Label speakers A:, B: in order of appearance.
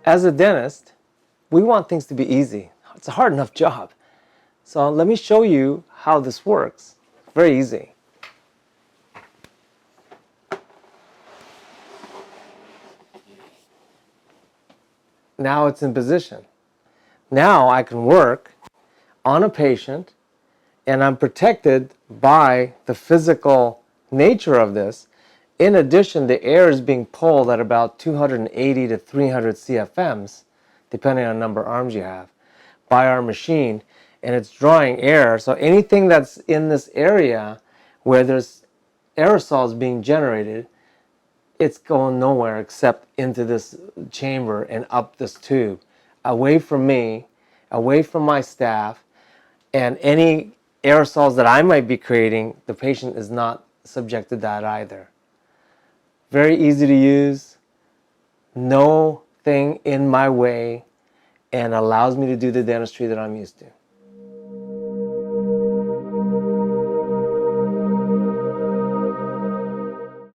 A: As a dentist, we want things to be easy. It's a hard enough job. So let me show you how this works. Very easy. Now it's in position. Now I can work on a patient, and I'm protected by the physical nature of this. In addition, the air is being pulled at about 280 to 300 CFMs, depending on the number of arms you have, by our machine, and it's drawing air. So anything that's in this area where there's aerosols being generated, it's going nowhere except into this chamber and up this tube, away from me, away from my staff, and any aerosols that I might be creating, the patient is not subject to that either. Very easy to use, no thing in my way, and allows me to do the dentistry that I'm used to.